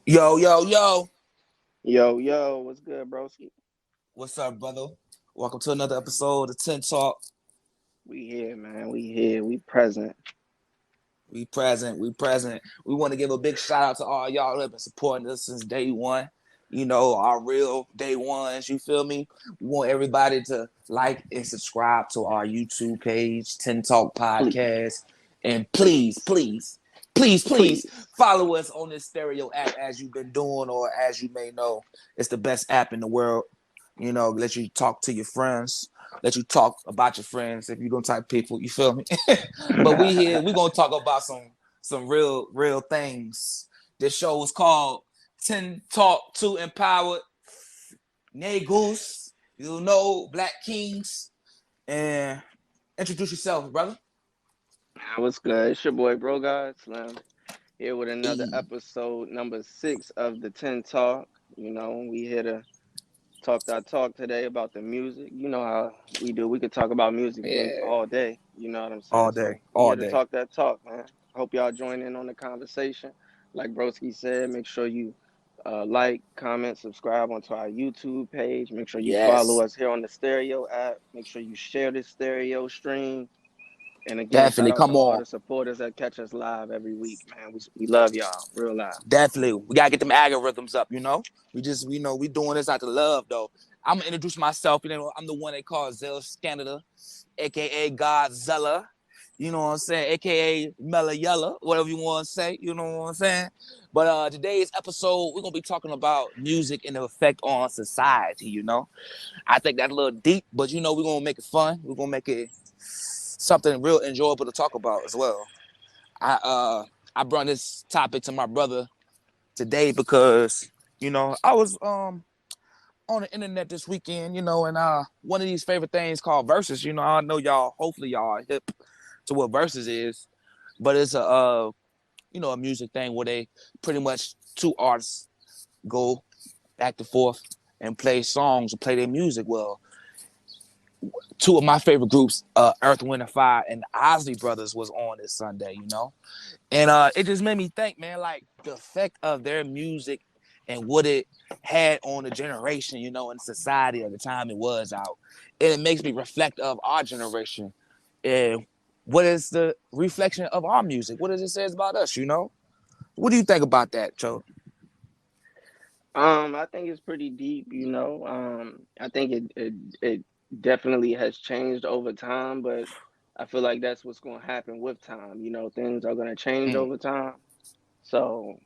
Yo, yo, yo. Yo, what's good, broski? What's up, brother? Welcome to another episode of TENtalk. We here, man. We here. We present. We present. We present. We want to give a big shout out to all y'all who have been supporting us since day one. You know, our real day ones. You feel me? We want everybody to like and subscribe to our YouTube page, TENtalk Please, Podcast. And please, please, please, please, please please. follow us on this stereo app as you've been doing, or as you may know, it's the best app in the world. You know, let you talk to your friends, let you talk about your friends if you don't type people, you feel me? But we here, we gonna talk about some real things. This show is called TENtalk to Empowered Negus, you know, Black Kings. And introduce yourself, brother. What's good? It's your boy, Bro God Slim, here with another Hey. episode, number 6 of the 10 Talk. We here to talk that talk today about the music. You know how we do. We could talk about music Yeah. all day. You know what I'm saying? All So day, we all here to day. talk that talk, man. Hope y'all join in on the conversation. Like Broski said, make sure you like, comment, subscribe onto our YouTube page. Make sure you follow Yes. us here on the Stereo app. Make sure you share this Stereo stream. And again, shout Definitely. out to Come all on. the supporters that catch us live every week, man. We love y'all, real live. Definitely. We gotta get them algorithms up, you know? We doing this out of love though. I'm gonna introduce myself, you know, I'm the one they call Zell Canada, aka Godzilla. You know what I'm saying? AKA Mella Yella, whatever you want to say, you know what I'm saying? But today's episode, we're gonna be talking about music and the effect on society, you know. I think that's a little deep, but you know, we're gonna make it fun. We're gonna make it something real enjoyable to talk about as well. I uh I brought this topic to my brother today because you know I was on the internet this weekend, you know, and one of these favorite things called verses. You know, I know y'all. Hopefully, y'all are hip to what verses is, but it's a you know, a music thing where they pretty much two artists go back and forth and play songs or play their music. Well, two of my favorite groups, Earth, Wind, and Fire, and the Osley Brothers was on this Sunday. You know, and it just made me think, man, like the effect of their music and what it had on the generation, you know, in society at the time it was out. And it makes me reflect of our generation. And what is the reflection of our music? What does it say about us, you know? What do you think about that, Joe? I think it's pretty deep, I think it definitely has changed over time, but I feel like that's what's going to happen with time. Things are going to change Mm, over time. So,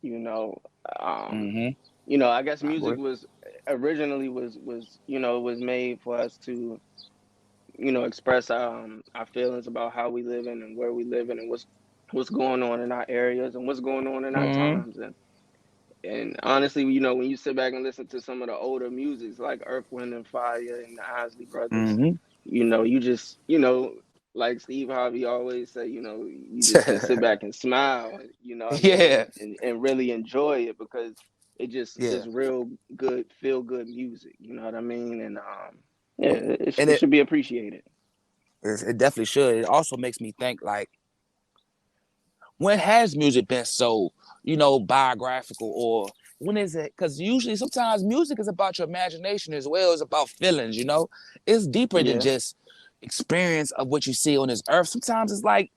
you know, um, mm-hmm. I guess I music agree. was originally was made for us to, express our feelings about how we live in and where we live in and what's going on in our areas and what's going on in our Mm-hmm. times. And honestly, when you sit back and listen to some of the older musics like Earth, Wind, and Fire and the Isley Brothers, Mm-hmm. you just, like Steve Harvey always say, you just can sit back and smile, you know what I mean, Yeah. and really enjoy it because Yeah. it's real good, feel good music, you know what I mean? And yeah, And it should be appreciated. it definitely should. It also makes me think like, when has music been so, you know, biographical, or when is it? Because usually, sometimes music is about your imagination as well as about feelings. You know, it's deeper than Yeah. just experience of what you see on this earth. Sometimes it's like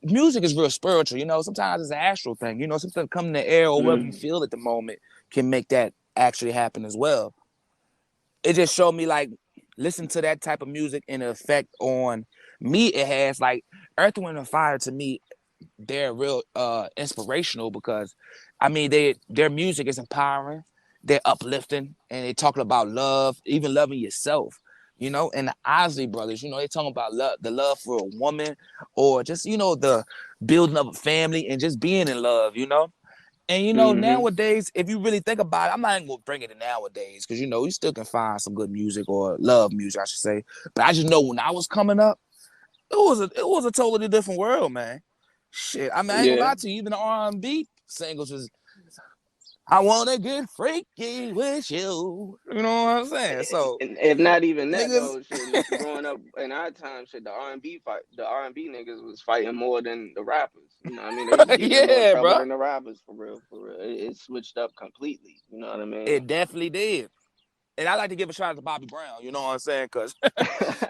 music is real spiritual. You know, sometimes it's an astral thing. You know, something come in the air or whatever you Mm. feel at the moment can make that actually happen as well. It just showed me like listen to that type of music and the effect on me it has. Like Earth, Wind, and Fire to me, they're real inspirational because I mean their music is empowering, they're uplifting, and they talking about love, even loving yourself, you know. And the Osley Brothers, you know, they talking about love, the love for a woman, or just, you know, the building of a family and just being in love, you know. And you know, Mm-hmm. nowadays, if you really think about it, I'm not even gonna bring it in nowadays because you know you still can find some good music, or love music, I should say. But I just know when I was coming up, it was a totally different world, man. Shit, I mean, I ain't gonna Yeah. lie to you. Even the R&B singles was I wanna get freaky with you. You know what I'm saying? So And if not even that niggas, though, shit, growing up in our time, shit, the R&B niggas was fighting more than the rappers. You know what I mean? They was getting in more yeah, trouble bro. than the rappers for real, for real. It switched up completely. You know what I mean? It definitely did. And I like to give a shout out to Bobby Brown. You know what I'm saying? Because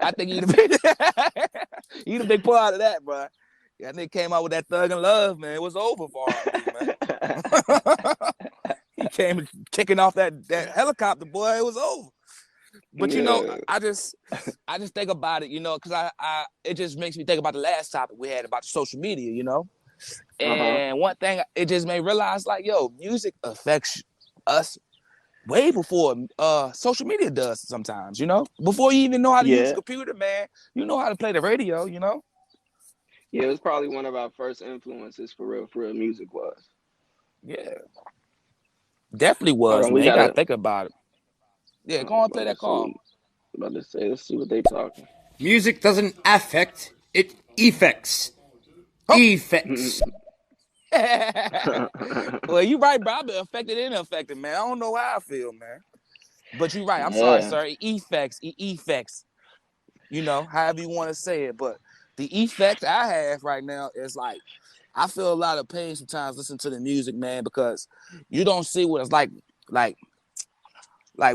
I think he the big part of that, bro. Yeah, I think came out with that Thug and Love, man. It was over for R&B, man. He came kicking off that helicopter, boy. It was over. But you know, Yeah. I just think about it, you know, because I it just makes me think about the last topic we had about social media, you know. Uh-huh. And one thing it just made me realize, like, yo, music affects us way before social media does sometimes, you know. Before you even know how to use a Yeah. computer, man, you know how to play the radio, you know. Yeah, it was probably one of our first influences for real music was. Yeah, definitely Hold was, on, we man. You gotta gotta think about it. Yeah, go on and play that call. about to say, let's see what they talking. Music doesn't affect, it effects. Oh. Effects. Well, you right, bro. I've been affected and affected, man. I don't know how I feel, man. But you're right. I'm sorry, Yeah. sir. Effects. You know, however you want to say it. But the effects I have right now is like, I feel a lot of pain sometimes listening to the music, man, because you don't see what it's like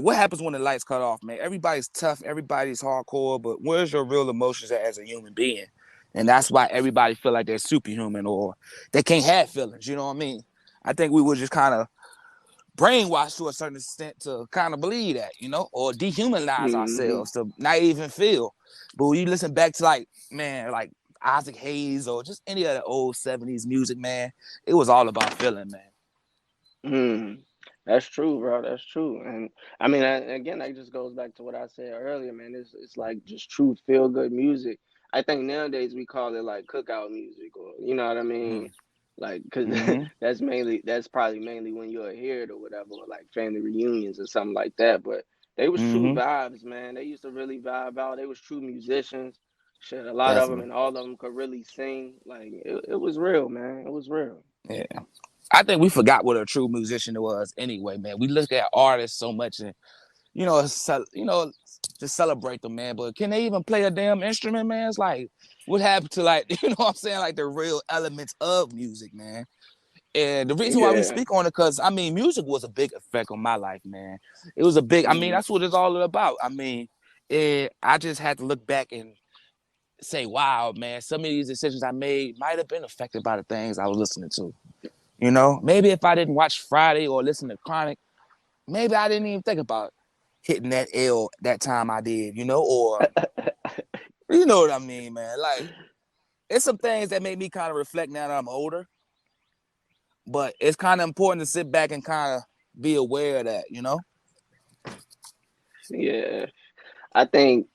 what happens when the lights cut off, man. Everybody's tough, everybody's hardcore, but where's your real emotions as a human being? And that's why everybody feel like they're superhuman or they can't have feelings. You know what I mean? I think we were just kind of brainwashed to a certain extent to kind of believe that, you know, or dehumanize Mm-hmm. ourselves to not even feel. But when you listen back to like Isaac Hayes or just any of the old 70s music, man, it was all about feeling, man. Mm. That's true, bro. That's true. And I mean, again, that just goes back to what I said earlier, man. It's like just true feel good music. I think nowadays we call it like cookout music, or you know what I mean, like because Mm-hmm. that's probably mainly when you're hear it or whatever, or like family reunions or something like that. But they was true Mm-hmm. vibes, man. They used to really vibe out. They was true musicians. Shit, a lot of them Definitely. and all of them could really sing. Like it was real, man. It was real. Yeah. I think we forgot what a true musician was anyway, man. We look at artists so much and just celebrate them, man. But can they even play a damn instrument, man? It's like, what happened to like, you know what I'm saying? Like the real elements of music, man. And the reason why we Yeah. speak on it, because I mean, music was a big effect on my life, man. It was a big, I mean, Mm-hmm. that's what it's all about. I mean, I just had to look back and say, wow, man, some of these decisions I made might have been affected by the things I was listening to. You know, maybe if I didn't watch Friday or listen to Chronic, maybe I didn't even think about hitting that L that time I did, you know, or you know what I mean, man. Like, it's some things that made me kind of reflect now that I'm older, but it's kind of important to sit back and kind of be aware of that, you know? Yeah. I think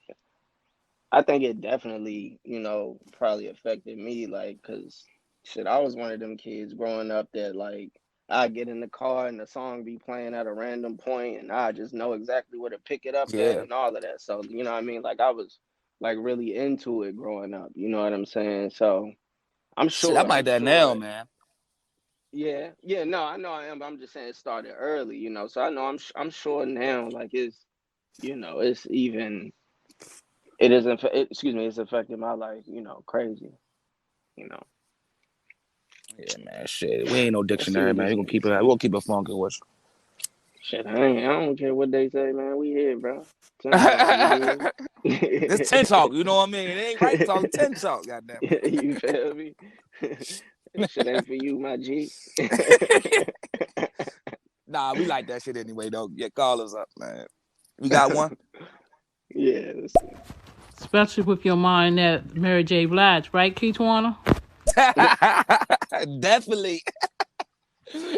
I think it definitely, probably affected me, like, cause shit, I was one of them kids growing up that like I get in the car and the song be playing at a random point and I just know exactly where to pick it up at Yeah. and all of that. So, you know what I mean? Like I was like really into it growing up, you know what I'm saying? So Shit, I might I'm that now, sure. man. Yeah, yeah, no, I know I am, but I'm just saying it started early, So I know I'm sure now, like it's even it isn't. Excuse me. It's affected my life. Crazy. You know. Yeah, man. Shit, we ain't no Let's see dictionary, what man. these We gonna keep niggas it. say. We'll keep it funky with Shit, I don't care what they say, man. We here, bro. TENtalk, you. you This hear TENtalk, you know what I mean? It ain't right talking TENtalk, goddamn you feel me? This shit ain't for you, my G. it. Nah, we like that shit anyway, though. Yeah, call us up, man. We got one? Yeah, let's see. Especially with your mind that Mary J. Blige, right, Keith Warner? Definitely.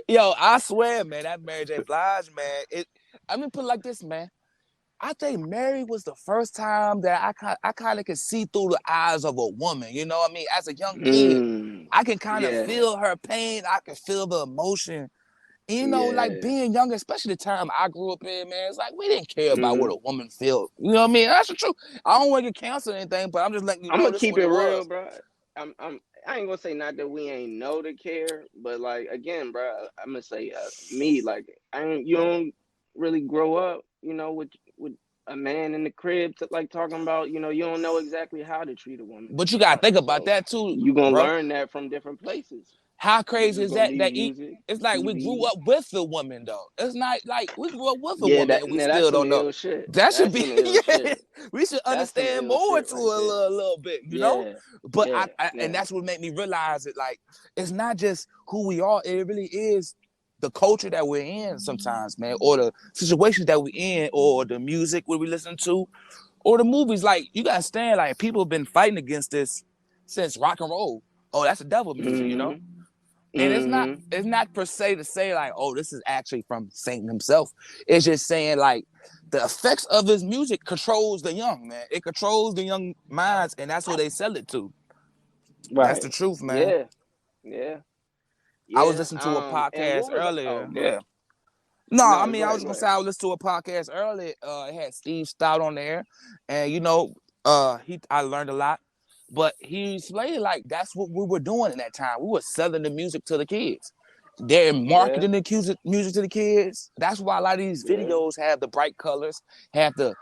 Yo, I swear, man, that Mary J. Blige, man. I'm gonna put it like this, man. I think Mary was the first time that I kind of could see through the eyes of a woman. You know what I mean? As a young kid, I can kind of Yeah, feel her pain. I can feel the emotion. And, you know, like yeah. being younger, especially the time I grew up in, man, it's like we didn't care about what hmm a woman felt. You know what I mean? That's the truth. I don't want to get canceled or anything, but I'm just letting you I'm know gonna this is keep what it it real, was. bro. I ain't gonna say not that we ain't know to care, but like again, bro, I'm gonna say me like you don't really grow up, with a man in the crib to, like talking about, you don't know exactly how to treat a woman But in you the gotta think house, about so that too, you gonna bro. learn that from different places, How crazy just is gonna that? be music, It's like we grew TV. up with the woman though. It's not like we grew up with a Yeah, woman that and we now that's still some don't know. ill shit. That should That's be some ill yeah. shit. We should That's some understand ill more shit to right there. a little bit, you know. Yeah, But yeah, and yeah. that's what made me realize it. Like it's not just who we are. It really is the culture that we're in sometimes, man, or the situations that we're in, or the music we listen to, or the movies. Like you gotta stand. Like people have been fighting against this since rock and roll. Oh, that's the devil music, you know. Mhm. And Mhm. it's not per se to say like, oh, this is actually from Satan himself. It's just saying like the effects of his music controls the young, man. It controls the young minds, and that's who they sell it to. That's Right. the truth, man. Yeah. Yeah. I was Yeah. listening to a And podcast what was earlier. oh Yeah. No, I no, mean go I ahead, was go gonna say ahead. I listened to a podcast earlier. It had Steve Stout on there, and I learned a lot. But he explained like that's what we were doing in that time. We were selling the music to the kids. They're Yeah. marketing the music to the kids. That's why a lot of these Yeah. videos have the bright colors, have the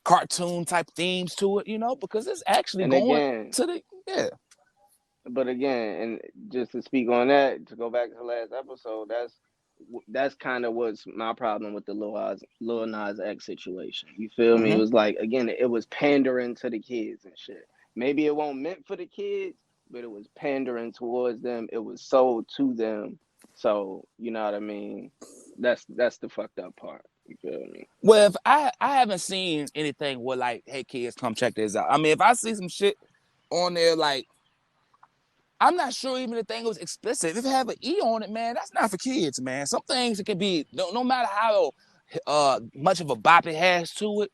cartoon type themes to it, because it's actually And going again, to the but again, and just to speak on that, to go back to the last episode, that's kind of what's my problem with the Lil Nas X situation. You feel me? It Mm-hmm. was like again, it was pandering to the kids and shit. Maybe it won't meant for the kids, but it was pandering towards them. It was sold to them. So you know what I mean? That's the fucked up part. You feel me? Well, if I haven't seen anything where like, hey kids, come check this out. I mean, if I see some shit on there like I'm not sure even the thing was explicit. If it have an E on it, man, that's not for kids, man. Some things it can be no matter how much of a bop it has to it.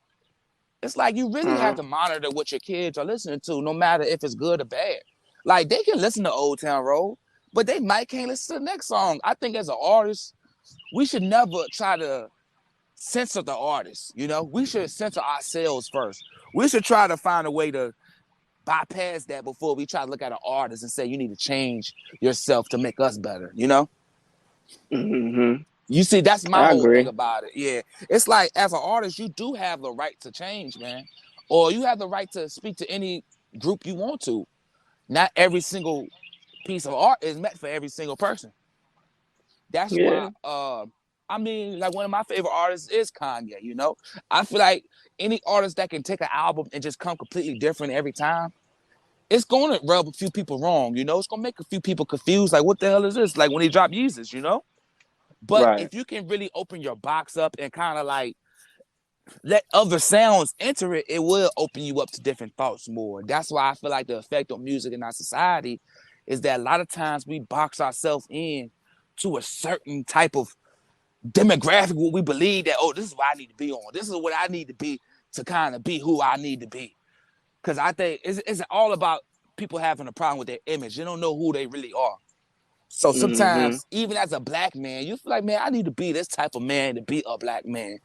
It's like you really have Uh-huh. to monitor what your kids are listening to, no matter if it's good or bad. Like they can listen to Old Town Road, but they might can't listen to the next song. I think as an artist, we should never try to censor the artist. We should censor ourselves first. We should try to find a way to bypass that before we try to look at an artist and say you need to change yourself to make us better. Mm-hmm. You see, that's my I whole thing agree. about it. Yeah, it's like as an artist, you do have the right to change, man, or you have the right to speak to any group you want to. Not every single piece of art is meant for every single person. That's why. Yeah. I mean, like one of my favorite artists is Kanye. I feel like any artist that can take an album and just come completely different every time, it's going to rub a few people wrong. It's going to make a few people confused. Like, what the hell is this? Like when he dropped Yeezus. But Right. if you can really open your box up and kind of like let other sounds enter it, it will open you up to different thoughts more. That's why I feel like the effect on music in our society is that a lot of times we box ourselves in to a certain type of demographic where we believe that, oh, this is what I need to be on. This is what I need to be to kind of be who I need to be. Because I think it's all about people having a problem with their image. They don't know who they really are. So Mm-hmm. sometimes, even as a black man, you feel like, man, I need to be this type of man to be a black man.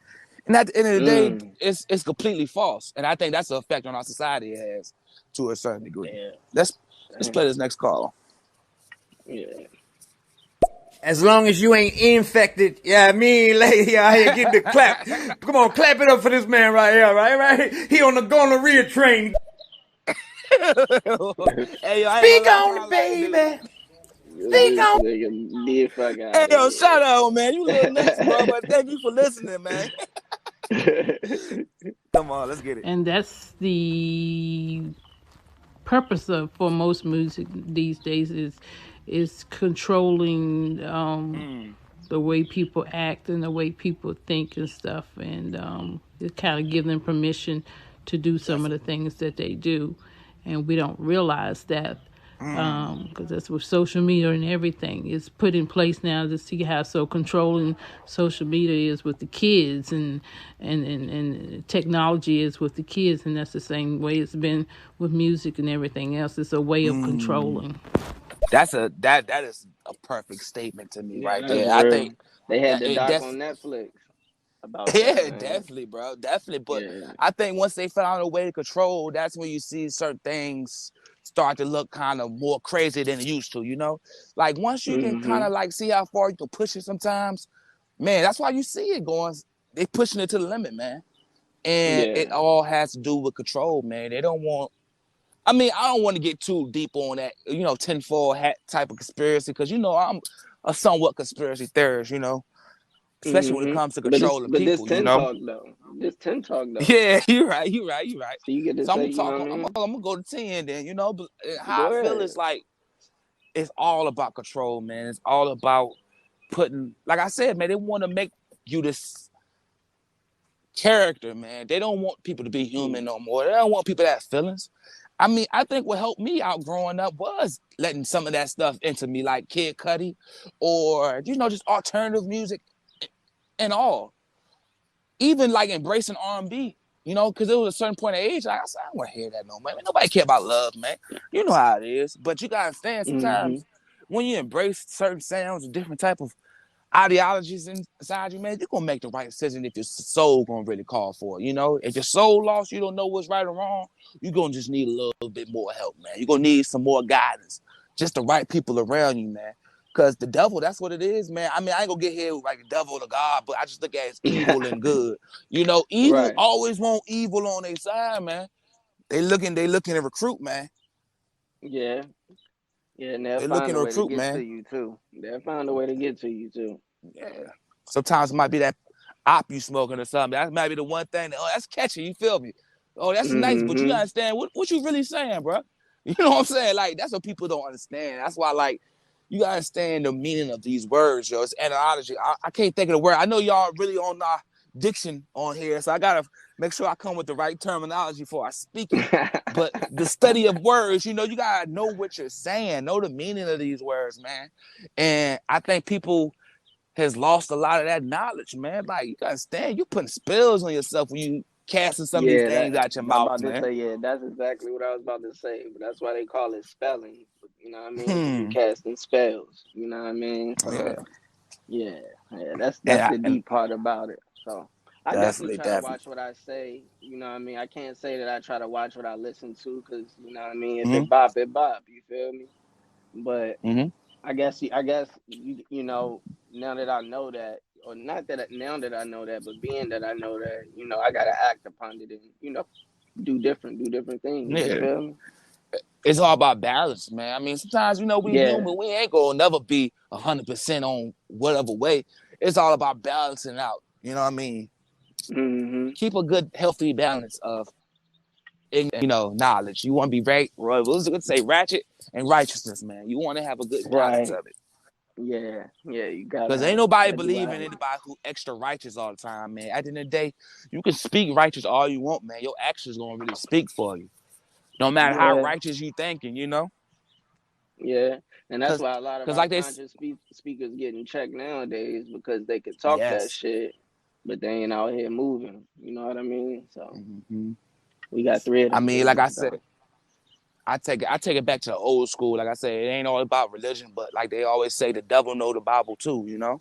And at the end of the day, Mm. it's completely false. And I think that's the effect on our society it has to a certain degree. Yeah. Let's play this next call. Yeah. As long as you ain't infected, yeah, I mean, lady out here getting the clap. Come on, clap it up for this man right here, right? He on the gonorrhea train. Hey, yo, I ain't Speak gonna lie, on I it, like the dude. baby. Speak This on. nigga, the fuck Hey, out yo, shout out, man. You little next, bro, but thank you for listening, man. of here. Come on, let's get it. And that's the purpose of for most music these days is controlling the way people act and the way people think and stuff, and it kind of give them permission to do some of the things that they do, and we don't realize that because that's with social media and everything is put in place now to see how so controlling social media is with the kids and technology is with the kids, and that's the same way it's been with music and everything else. It's a way of controlling. That is a perfect statement to me Yeah, right that's there. I think real. They had the it doc def on Netflix about that, yeah, man. definitely, bro, definitely. But Yeah. I think once they found a way to control, that's when you see certain things start to look kind of more crazy than it used to, you know? Like once you can kind of like see how far you can push it sometimes, man, that's why you see it going, they pushing it to the limit, man. And it all has to do with control, man. They don't want, I mean, I don't want to get too deep on that, you know, tinfoil hat type of conspiracy, because, you know, I'm a somewhat conspiracy theorist, you know, especially when it comes to controlling people, you know? This TENtalk though. Yeah, you're right. So you get to So say, I'm you know what I talking, mean? I'm gonna go to 10 then, you know, but how Go I feel ahead. is like, it's all about control, man. It's all about putting, like I said, man, they want to make you this character, man. They don't want people to be human no more. They don't want people to have feelings. I mean, I think what helped me out growing up was letting some of that stuff into me, like Kid Cudi, or, you know, just alternative music and all. Even like embracing R&B, you know, because it was a certain point of age, like I said, I don't want to hear that no more. Man, nobody care about love, man. You know how it is. But you got to understand, sometimes when you embrace certain sounds and different type of ideologies inside you, man, you're going to make the right decision if your soul going to really call for it, you know? If your soul lost, you don't know what's right or wrong, you're going to just need a little bit more help, man. You're going to need some more guidance. Just the right people around you, man. Because the devil, that's what it is, man. I mean, I ain't going to get here with like the devil or the God, but I just look at it as evil and good. You know, evil always want evil on their side, man. They looking to recruit, man. Yeah. Yeah, and they'll They find looking a to way to recruit, get man. to you too. They'll find a way to get to you too. Yeah. Sometimes it might be that op you smoking or something. That might be the one thing that, oh, that's catchy, you feel me? Oh, that's nice, but you gotta understand what you really saying, bro. You know what I'm saying? Like, that's what people don't understand. That's why, like, you gotta understand the meaning of these words, yo. It's etymology. I can't think of the word. I know y'all really on our diction on here, so I gotta make sure I come with the right terminology before I speak it. But the study of words, you know, you gotta know what you're saying, know the meaning of these words, man. And I think people has lost a lot of that knowledge, man. Like, you gotta understand, you putting spells on yourself when you casting some of these things out your mouth, man. That's exactly what I was about to say. But that's why they call it spelling. You know what I mean? You casting spells. You know what I mean? So yeah. That's the deep part about it. So I definitely try to watch what I say. You know what I mean? I can't say that I try to watch what I listen to, because, you know what I mean, if it bop, it bop. You feel me? But I guess you know, now that I know that, or not that now that I know that, but being that I know that, you know, I gotta act upon it and, you know, do different things. You feel me? It's all about balance, man. I mean, sometimes, you know, we human, we ain't gonna never be 100% on whatever way. It's all about balancing out. You know what I mean? Keep a good, healthy balance of, you know, knowledge. You want to be ratchet and righteousness, man. You want to have a good balance of it. Yeah, you got. Because ain't nobody believing anybody who extra righteous all the time, man. At the end of the day, you can speak righteous all you want, man. Your actions gonna really speak for you. No matter how righteous you thinking, you know? Yeah, and that's why a lot of our conscious speakers getting checked nowadays, because they could talk that shit, but they ain't out here moving. You know what I mean? So we got 3 of them. I mean, like I said, I take it back to the old school. Like I said, it ain't all about religion, but like they always say, the devil know the Bible too, you know?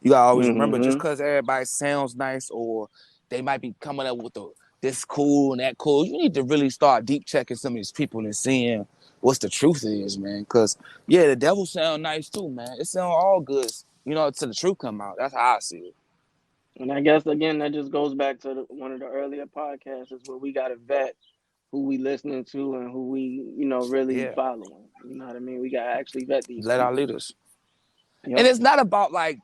You gotta always remember, just because everybody sounds nice or they might be coming up with this cool and that cool, you need to really start deep checking some of these people and seeing what's the truth is, man. Because, yeah, the devil sound nice too, man. It sound all good, you know, till the truth come out. That's how I see it. And I guess, again, that just goes back to one of the earlier podcasts, is where we got to vet who we listening to and who we, you know, really following. You know what I mean? We got to actually vet these people. Our leaders. Yep. And it's not about, like,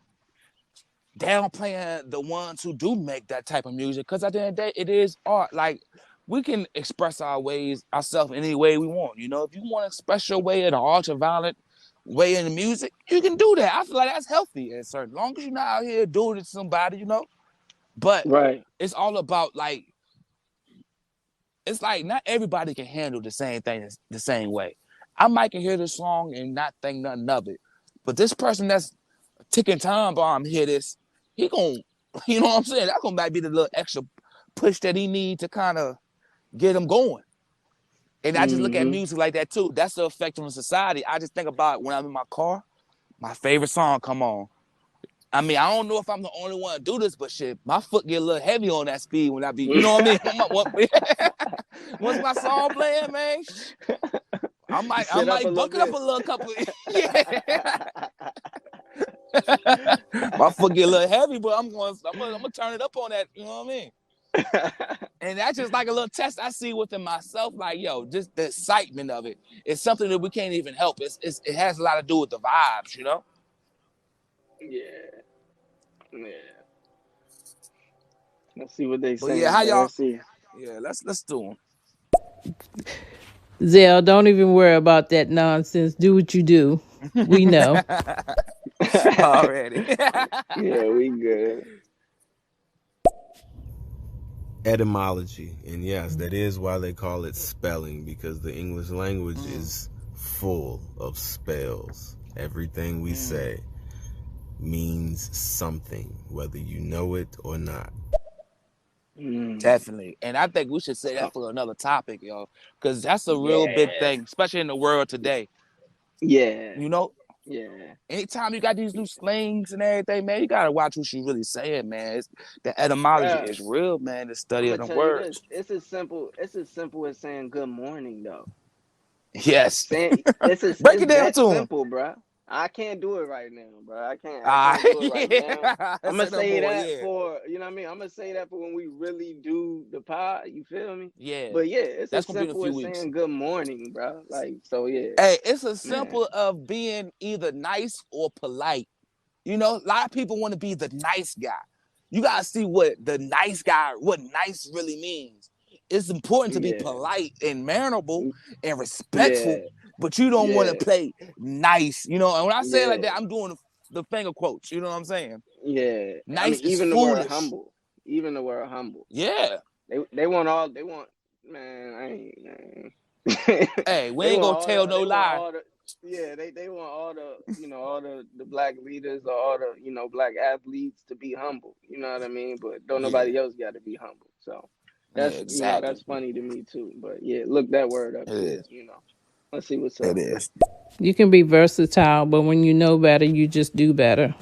downplaying the ones who do make that type of music, because at the end of the day, it is art. Like, we can express ourselves any way we want. You know, if you want to express your way in an ultraviolet way in the music, you can do that. I feel like that's healthy, as long as you're not out here doing it to somebody, you know. But it's all about, like, it's like not everybody can handle the same thing the same way. I might can hear this song and not think nothing of it, but this person that's a ticking time bomb hear this, he gonna, you know what I'm saying? That gonna might be the little extra push that he need to kind of get him going. And I just look at music like that too. That's the effect on society. I just think about when I'm in my car, my favorite song come on. I mean, I don't know if I'm the only one to do this, but shit, my foot get a little heavy on that speed when I be, you know what I mean? Once my song playing, man, I might Sit up a little buck it up bit. a little couple. Yeah. My foot get a little heavy, but I'm gonna turn it up on that. You know what I mean? And that's just like a little test I see within myself. Like, yo, just the excitement of it. It's something that we can't even help. It has a lot to do with the vibes, you know? Yeah. Let's see what they But saying, yeah, how man. y'all? Let's see. Yeah, let's do them. Zell, don't even worry about that nonsense. Do what you do. We know. Already. Yeah, we good. Etymology, and yes, that is why they call it spelling, because the English language is full of spells. Everything we say means something, whether you know it or not. Definitely. And I think we should say that for another topic, yo, because that's a real big thing, especially in the world today. Yeah. You know, Yeah. anytime you got these new slangs and everything, man, you gotta watch what you really saying, man. The etymology Bruh, is real, man. The I'm study gonna of the tell you this. words. It's as simple as saying good morning, though. Yes. Break It's it down that to him. simple, bruh. I can't do it right now, bro. I can't do it right now. I'm gonna say that for, you know what I mean? I'm gonna say that for when we really do the pod, you feel me? Yeah. But yeah, it's That's as gonna be in a simple few as weeks. saying good morning, bro. Like, so yeah. Hey, it's a Man. simple of being either nice or polite. You know, a lot of people want to be the nice guy. You gotta see what nice really means. It's important to be Yeah. polite and mannerable and respectful, Yeah. but you don't want to Yeah. play nice. You know, and when I say it like Yeah. that, I'm doing the finger quotes. You know what I'm saying? Yeah. I mean, Nice is even the word foolish. humble. Even the word humble. Yeah. They want man, I ain't man. Hey, we They ain't want gonna all tell the no they want lie. all the yeah, they want all the all the black leaders or all the black athletes to be humble. You know what I mean? But don't Yeah. nobody else got to be humble. So Yeah, that's exactly. that's funny to me too. But yeah, look that word up It too. is. Let's see what's It up. is. You can be versatile, but when you know better, you just do better.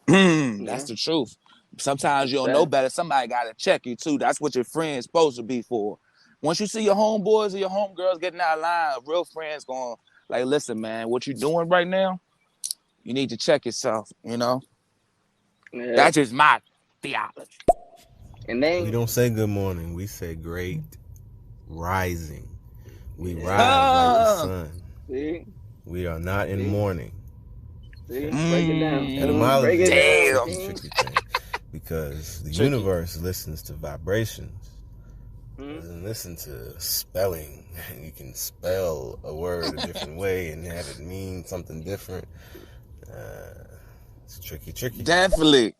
That's Yeah, the truth. Sometimes you don't know fact. better. Somebody got to check you too. That's what your friend's supposed to be for. Once you see your homeboys or your homegirls getting out of line, real friends going like, listen, man, what you doing right now? You need to check yourself. You know, Yeah, that's just my theology. and We don't say good morning, we say great rising. We rise like the sun. see, We are not in see, mourning. see, break it down, King. Break Etymology it is a down, Damn. tricky, King. tricky thing, because the Tricky. universe listens to vibrations. Hmm? Doesn't listen to spelling. You can spell a word a different way and have it mean something different. It's tricky. Definitely.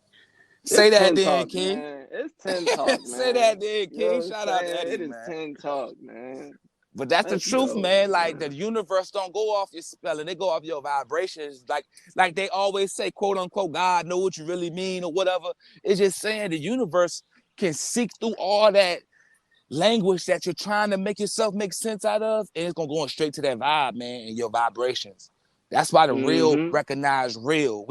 Say It's that then, TENtalk, King. man. It's TENtalk, Say man. that then, You know King. what I'm Shout out to saying? It Eddie, is man. TENtalk, man. But that's the Let's truth, go, man. Like the man. universe don't go off your spelling; they go off your vibrations. Like they always say, "quote unquote," God know what you really mean or whatever. It's just saying the universe can seek through all that language that you're trying to make yourself make sense out of, and it's gonna go straight to that vibe, man, and your vibrations. That's why the real Mm-hmm. recognize real.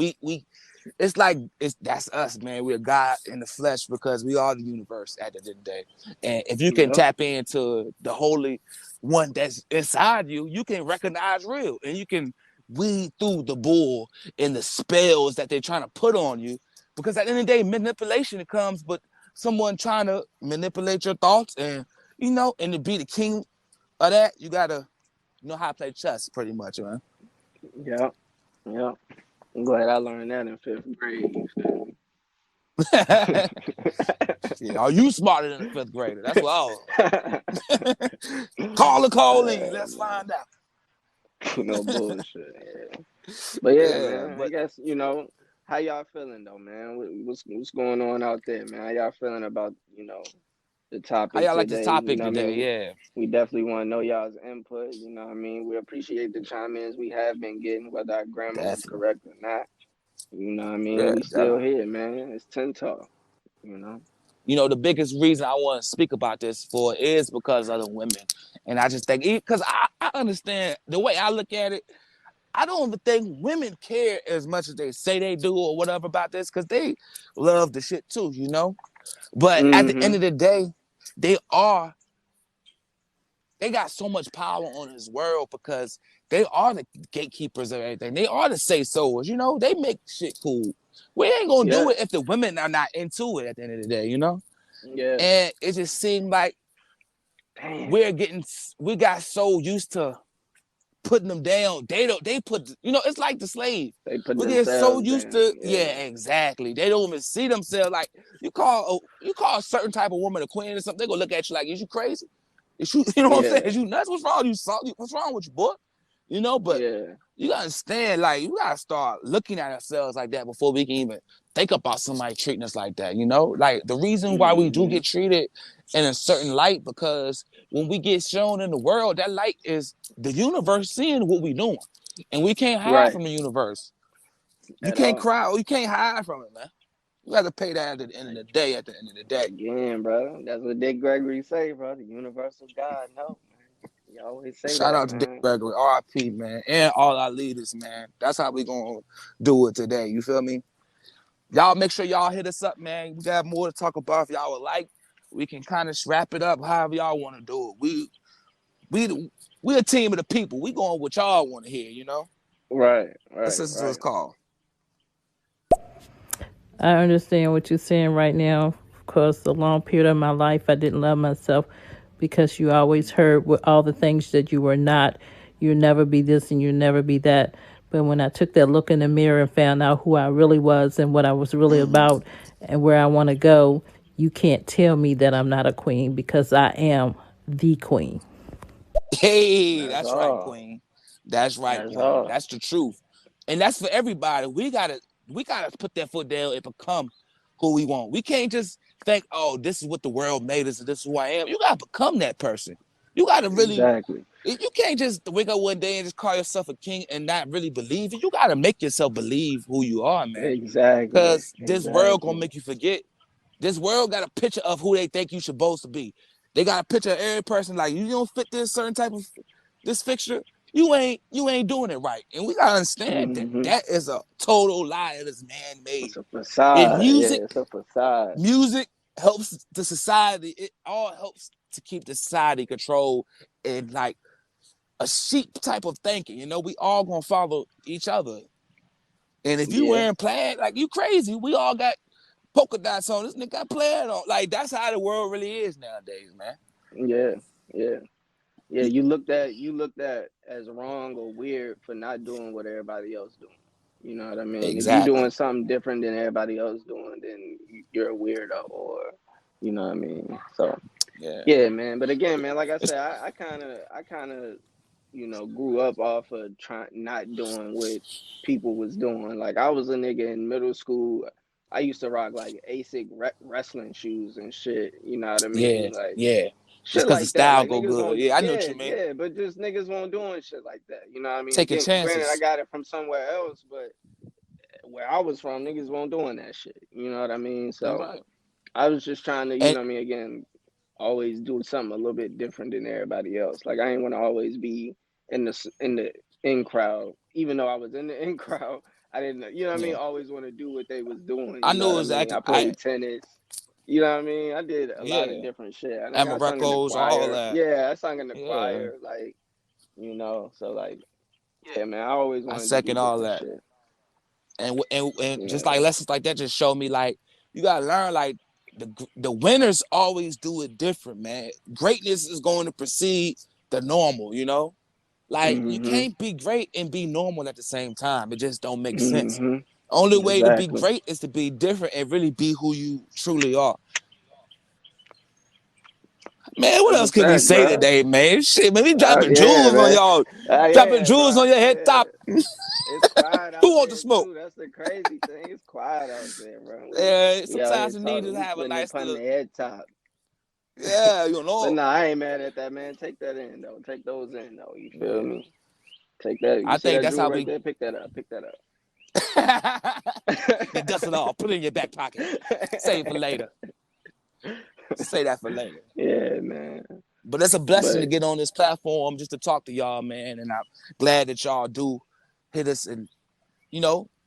It's like that's us, man. We're God in the flesh because we are the universe at the end of the day. And if you can Yep. tap into the holy one that's inside you, you can recognize real, and you can weed through the bull and the spells that they're trying to put on you. Because at the end of the day, manipulation comes, but someone trying to manipulate your thoughts, and and to be the king of that, you gotta know how to play chess, pretty much, man. Yep. Yep. I'm glad I learned that in 5th grade. You feel me? Yeah, are you smarter than a fifth grader? That's what call the calling. Let's Man. find out. No bullshit. Yeah. But yeah, Yeah, man. I but guess how y'all feeling though, man. What's going on out there, man? How y'all feeling about the how topic y'all like this today? You topic know what I today? mean? Yeah, We definitely want to know y'all's input. You know what I mean? We appreciate the chime-ins we have been getting, whether our grammar was definitely. correct or not. You know what I mean? Yeah, We definitely. still here, man. It's TENtalk, you know? The biggest reason I want to speak about this for is because of the women, and I just think because I understand the way I look at it. I don't even think women care as much as they say they do or whatever about this because they love the shit too. But at the end Mm-hmm. of the day, they are they got so much power on this world because they are the gatekeepers of everything. They are the say-so's, you know? They make shit cool. We ain't gonna do it if the women are not into it at the end of the day, you know? Yeah. And it just seemed like we got so used to putting them down. They put, you know, it's like the slave. They put We get so themselves used down. to, exactly. They don't even see themselves like you call a certain type of woman a queen or something. They gonna look at you like, is you crazy? Is you know what I'm saying? Is you nuts? What's wrong? What's wrong with you, boy? You know, but you gotta understand, like, you gotta start looking at ourselves like that before we can even think about somebody treating us like that, you know? Like, the reason why we do get treated in a certain light, because when we get shown in the world, that light is the universe seeing what we doing. And we can't hide from the universe. You can't cry, or you can't hide from it, man. You got to pay that at the end of the day, Again, bro. That's what Dick Gregory say, bro. The universal God, no, man. You always say Shout that, out to Dick Gregory, RIP, man, and all our leaders, man. That's how we gonna do it today. You feel me? Y'all make sure y'all hit us up, man. We got more to talk about if y'all would like. We can kind of wrap it up however y'all want to do it. We a team of the people. We going what y'all want to hear, you know? Right. This is what it's called. I understand what you're saying right now. Of course, a long period of my life, I didn't love myself because you always heard with all the things that you were not. You'll never be this and you'll never be that. But when I took that look in the mirror and found out who I really was and what I was really about and where I want to go, you can't tell me that I'm not a queen because I am the queen. Hey, that's right, queen. That's right, queen. That's the truth. And that's for everybody. We gotta put that foot down and become who we want. We can't just think, oh, this is what the world made us and this is who I am. You gotta become that person. You gotta really You can't just wake up one day and just call yourself a king and not really believe it. You gotta make yourself believe who you are, man. Exactly. Because this world gonna make you forget. This world got a picture of who they think you supposed to be. They got a picture of every person like, you don't fit this certain type of this fixture. You ain't doing it right. And we gotta understand that is a total lie. It is man-made. It's a facade. In music, it's a facade. Music helps the society. It all helps to keep the society controlled and like a sheep type of thinking. You know, we all gonna follow each other. And if you wearing plaid, like, you crazy. We all got polka dots on. This nigga got plaid on. Like, that's how the world really is nowadays, man. Yeah. You looked at as wrong or weird for not doing what everybody else doing. You know what I mean? Exactly. If you're doing something different than everybody else doing, then you're a weirdo, or you know what I mean. So yeah, man. But again, man, like I said, I kind of grew up off of not doing what people was doing. Like, I was a nigga in middle school. I used to rock like ASIC wrestling shoes and shit. You know what I mean? Yeah. Shit because like the style that. Like, go good. I know what you mean. Yeah, but just niggas won't doing shit like that. You know what I mean? Taking chances. Granted, I got it from somewhere else, but where I was from, niggas won't doing that shit. You know what I mean? So I was just trying to, you know what I mean, again, always do something a little bit different than everybody else. Like, I ain't want to always be in the in crowd. Even though I was in the in crowd, I didn't, you know what I mean, always want to do what they was doing. I know exactly. I played tennis. You know what I mean? I did a lot of different shit. I sung in the choir. All that. Yeah, I sung in the choir. Like, so like, yeah, man, I always wanted to do all that. Shit. And just like lessons like that just show me, like, you gotta learn, like, the winners always do it different, man. Greatness is going to precede the normal, you know? Like, you can't be great and be normal at the same time. It just don't make sense. Only way to be great is to be different and really be who you truly are. Man, what else can we say today, man? Shit, man, we dropping jewels on y'all. Dropping jewels on your head top. It's quiet out Who wants to smoke? Too. That's the crazy thing. It's quiet out there, bro. Sometimes you need to have a nice little head top. Yeah, you know. But nah, I ain't mad at that, man. Take that in, though. Take those in, though. You feel me? Take that. I think that's how we there? Pick that up. You dust it off. Put it in your back pocket. Save it for later. Say that for later. Yeah, man. But it's a blessing to get on this platform just to talk to y'all, man. And I'm glad that y'all do hit us and,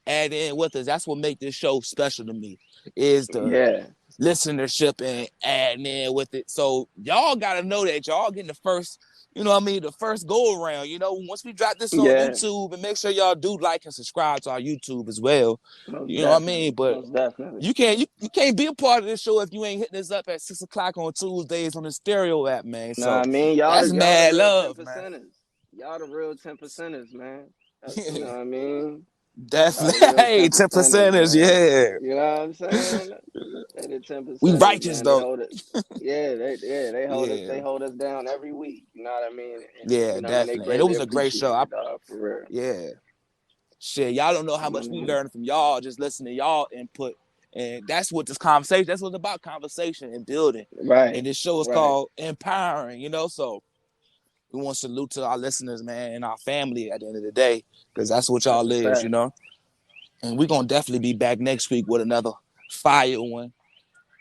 add in with us. That's what makes this show special to me, is the listenership and adding in with it. So y'all got to know that y'all getting the first you know what I mean, the first go around. You know, once we drop this on Yeah, YouTube, and make sure y'all do like and subscribe to our YouTube as well. most You know what I mean? definitely, But most definitely. you can't be a part of this show if you ain't hitting us up at 6 o'clock on Tuesdays on the stereo app, man. Nah, So I mean, that's y'all the mad real 10 love, man. percenters. Y'all the real 10 percenters, man. You know what I mean? Y'all the Definitely. real Hey, 10 10 percenters, percenters, man. yeah. You know what I'm saying? They the 10 We percenters, righteous man. They though. hold it. Yeah, Yeah. they hold us down every week. You know what I mean? And Yeah, you know what I mean? They definitely. And it greatly was a great appreciate show. it, dog, for real. Yeah. Shit, y'all don't know how I much we mean, learned from y'all just listening to y'all input. And that's what this conversation, that's what it's about, conversation and building. right, And this show is right. called Empowering, you know? So we want to salute to our listeners, man, and our family at the end of the day, because that's what That's y'all a is, you fact. know? And we're going to definitely be back next week with another fire one.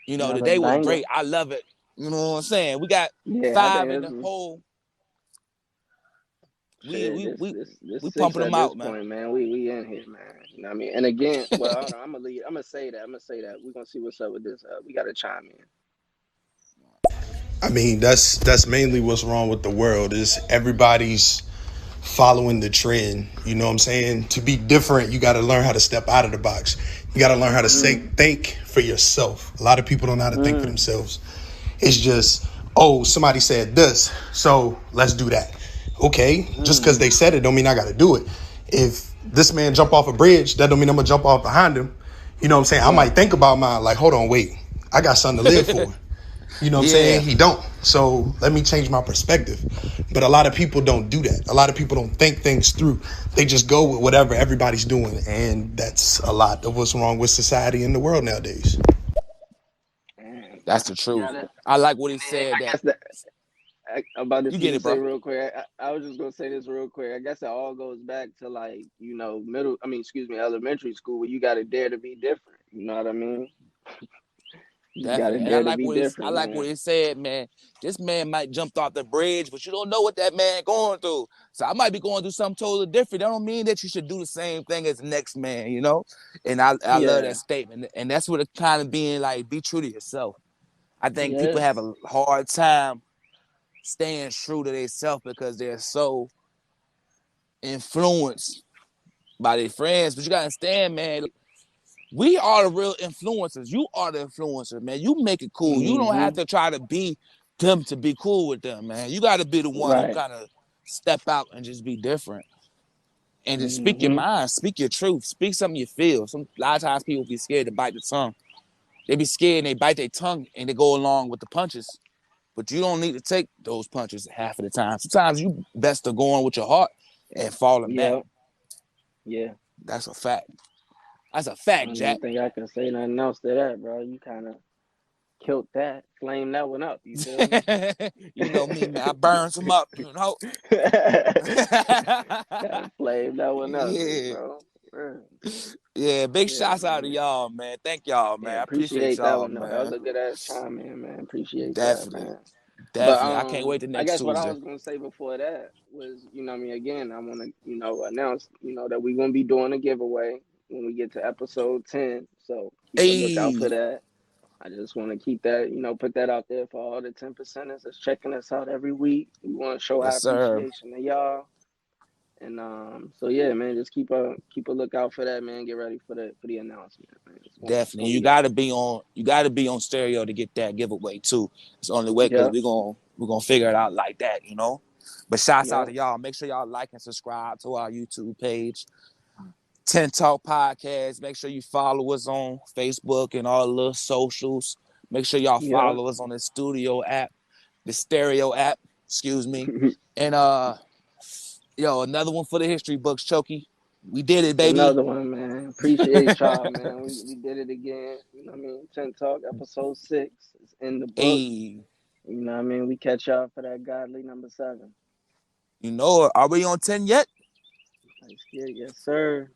You know, Another today was banger. great. I love it. You know what I'm saying? We got Yeah, I 5 think in this the was hole. We shit. we This we this this we six pumping at them this out, man. point, man. We in here, man. You know what I mean? And again, well, hold on. I'm gonna leave. I'm gonna say that. We're gonna see what's up with this. We gotta chime in. I mean, that's mainly what's wrong with the world is everybody's following the trend. You know what I'm saying? To be different, you got to learn how to step out of the box. You got to learn how to Mm, think for yourself. A lot of people don't know how to think for mm, themselves. It's just, oh, somebody said this, so let's do that. Okay, just because mm. they said it don't mean I got to do it. If this man jump off a bridge, that don't mean I'm gonna jump off behind him. You know what I'm saying? I Right. might think about mine like, hold on, wait, I got something to live for. You know what I'm saying? Yeah, He don't. So let me change my perspective. But a lot of people don't do that. A lot of people don't think things through. They just go with whatever everybody's doing. And that's a lot of what's wrong with society and the world nowadays. And that's the you truth. got it. I like what he And then said I that. guess that I'm about to You get see it, say bro. real quick. I was just gonna say this real quick. I guess it all goes back to like middle. I mean, excuse me, elementary school where you got to dare to be different. You know what I mean? You got to Definitely. And dare to be I different, like what man. he said, man. This man might jump off the bridge, but you don't know what that man going through. So I might be going through something totally different. That don't mean that you should do the same thing as the next man, you know? And I love Yeah. that statement. And that's what it kind of being like, be true to yourself. I think people Yeah. have a hard time staying true to themselves because they're so influenced by their friends. But you gotta understand, man, we are the real influencers. You are the influencer, man. You make it cool. You don't have Mm-hmm. to try to be them to be cool with them, man. You gotta be the one who Right. kind of step out and just be different. And just speak your Mm-hmm. mind, speak your truth, speak something you feel. A lot of times people be scared to bite the tongue. They be scared and they bite their tongue and they go along with the punches. But you don't need to take those punches half of the time. Sometimes you best to go on with your heart and falling back. Yep. Yeah. That's a fact. That's a I fact, don't Jack. even think I can say nothing else to that, bro. You kind of killed that, flamed that one up. You feel me? You know me, man. I burn some up, you know. Kind of flamed that one up, big Yeah. bro. Real. Yeah. Big Yeah, shouts out to man. y'all, man. Thank y'all, Yeah, man. I appreciate appreciate that y'all, one though. That was man. a good ass chime in, man. Appreciate that, Definitely. man. But Definitely. I can't wait the I next guess what I Tuesday. was gonna say before that was, what I mean, again, I want to, announce, that we're gonna be doing a giveaway when we get to episode 10. So keep a lookout for Hey. that. I just want to keep that, put that out there for all the 10 percenters that's checking us out every week. We want to show our Yes, sir. appreciation to y'all. And so yeah, man, just keep a lookout for that, man. Get ready for the announcement, man. It's Definitely. gonna be out. You gotta be on stereo to get that giveaway too. It's the only way because Yep, we're gonna figure it out like that, you know. But shouts out yep, to y'all. Make sure y'all like and subscribe to our YouTube page. TENtalk Podcast. Make sure you follow us on Facebook and all the little socials. Make sure y'all yep. follow us on the studio app, the stereo app, excuse me. And another one for the history books, Chokey. We did it, baby. Another one, man. Appreciate y'all, man. We did it again. You know what I mean? TENtalk episode 6 is in the books. Hey, You know what I mean? We catch y'all for that godly number 7. you know, are we on 10 yet? Let's get it, yes, sir.